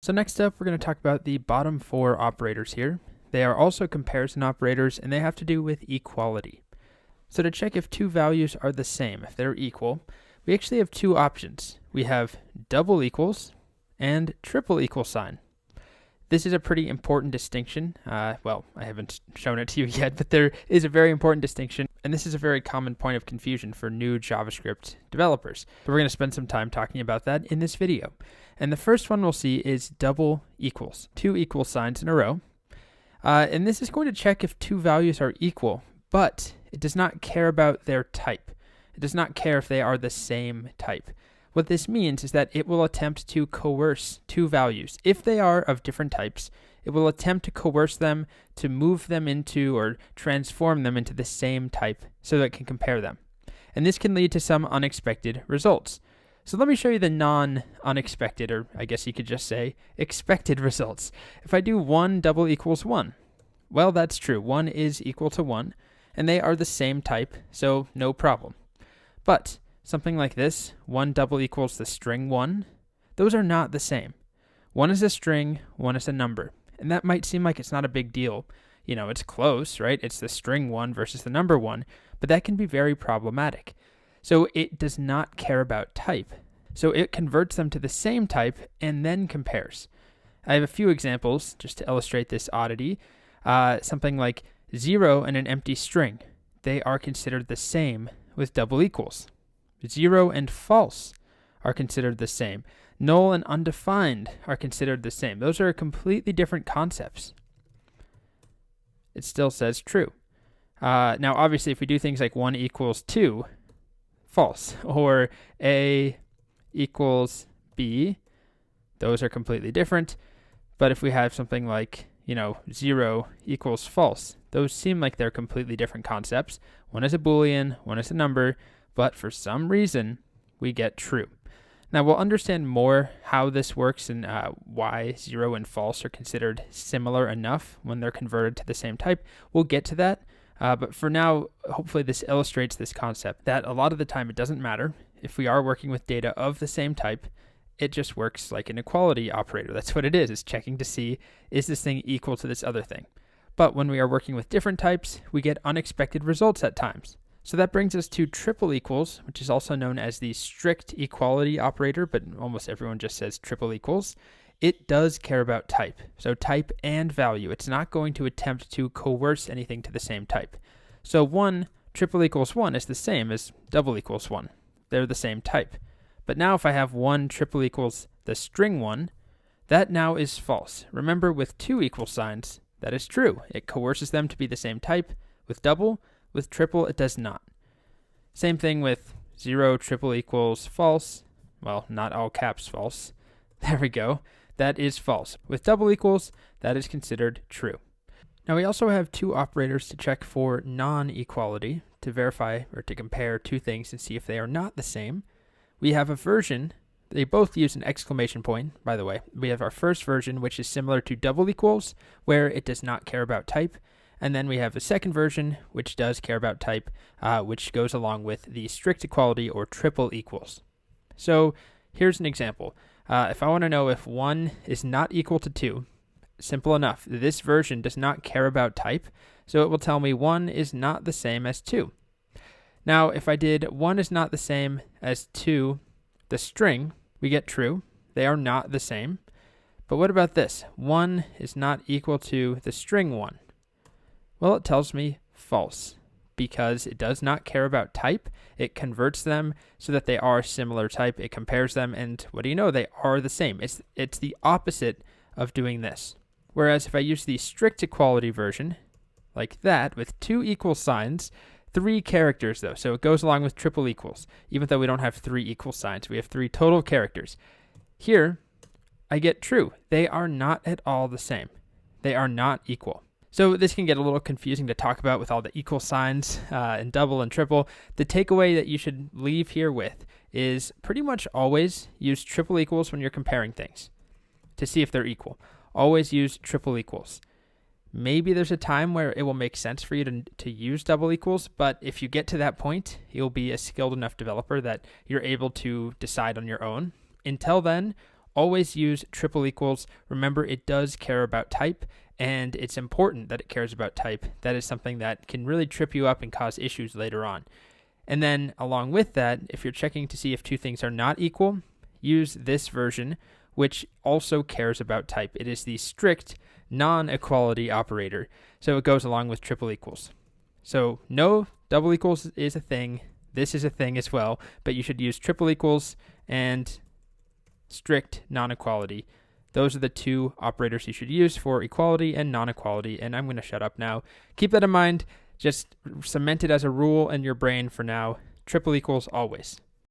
So next up, we're going to talk about the bottom four operators here. They are also comparison operators, and they have to do with equality. So to check if two values are the same, if they're equal, we actually have two options. We have double equals and triple equal sign. This is a pretty important distinction. Well, I haven't shown it to you yet, but there is a very important distinction, and this is a very common point of confusion for new JavaScript developers. So we're going to spend some time talking about that in this video. And the first one we'll see is double equals, two equal signs in a row. And this is going to check if two values are equal, but it does not care about their type. It does not care if they are the same type. What this means is that it will attempt to coerce two values. If they are of different types, it will attempt to coerce them to move them into or transform them into the same type so that it can compare them. And this can lead to some unexpected results. So let me show you the non-unexpected, or I guess you could just say expected results. If I do 1 double equals 1, well, that's true. 1 is equal to 1, and they are the same type, so no problem. But something like this, 1 double equals the string 1, those are not the same. One is a string, one is a number. And that might seem like it's not a big deal. You know, it's close, right? It's the string 1 versus the number 1, but that can be very problematic. So it does not care about type. So it converts them to the same type and then compares. I have a few examples just to illustrate this oddity. Something like 0 and an empty string. They are considered the same with double equals. 0 and false are considered the same. Null and undefined are considered the same. Those are completely different concepts. It still says true. Now, obviously, if we do things like 1 equals 2, false, or A equals B, those are completely different. But if we have something like, 0 equals false, those seem like they're completely different concepts. One is a Boolean, one is a number, but for some reason, we get true. Now, we'll understand more how this works and why 0 and false are considered similar enough when they're converted to the same type. We'll get to that. But for now, hopefully this illustrates this concept that a lot of the time it doesn't matter. If we are working with data of the same type, it just works like an equality operator. That's what it is. It's checking to see, is this thing equal to this other thing? But when we are working with different types, we get unexpected results at times. So that brings us to triple equals, which is also known as the strict equality operator, but almost everyone just says triple equals. It does care about type, so type and value. It's not going to attempt to coerce anything to the same type. So 1 triple equals 1 is the same as double equals 1. They're the same type. But now if I have 1 triple equals the string 1, that now is false. Remember, with two equal signs, that is true. It coerces them to be the same type. With double, with triple, it does not. Same thing with 0 triple equals false. Well, not all caps false. There we go. That is false. With double equals, that is considered true. Now we also have two operators to check for non-equality, to verify or to compare two things and see if they are not the same. We have a version. They both use an exclamation point, by the way. We have our first version, which is similar to double equals, where it does not care about type. And then we have a second version, which does care about type, which goes along with the strict equality or triple equals. So here's an example. If I want to know if 1 is not equal to 2, simple enough. This version does not care about type, so it will tell me 1 is not the same as 2. Now, if I did 1 is not the same as 2, the string, we get true. They are not the same. But what about this? 1 is not equal to the string 1. Well, it tells me false, because it does not care about type. It converts them so that they are similar type. It compares them, and what do you know? They are the same. It's the opposite of doing this. Whereas if I use the strict equality version, like that, with two equal signs, 3 characters though, so it goes along with triple equals. Even though we don't have 3 equal signs, we have 3 total characters. Here, I get true. They are not at all the same. They are not equal. So this can get a little confusing to talk about with all the equal signs and double and triple. The takeaway that you should leave here with is pretty much always use triple equals when you're comparing things to see if they're equal. Always use triple equals. Maybe there's a time where it will make sense for you to use double equals, but if you get to that point, you'll be a skilled enough developer that you're able to decide on your own. Until then, always use triple equals. Remember, it does care about type, and it's important that it cares about type. That is something that can really trip you up and cause issues later on. And then along with that, if you're checking to see if two things are not equal, use this version, which also cares about type. It is the strict non-equality operator. So it goes along with triple equals. So no double equals is a thing. This is a thing as well, but you should use triple equals and strict non-equality. Those are the two operators you should use for equality and non-equality, and I'm going to shut up now. Keep that in mind. Just cement it as a rule in your brain for now. Triple equals always.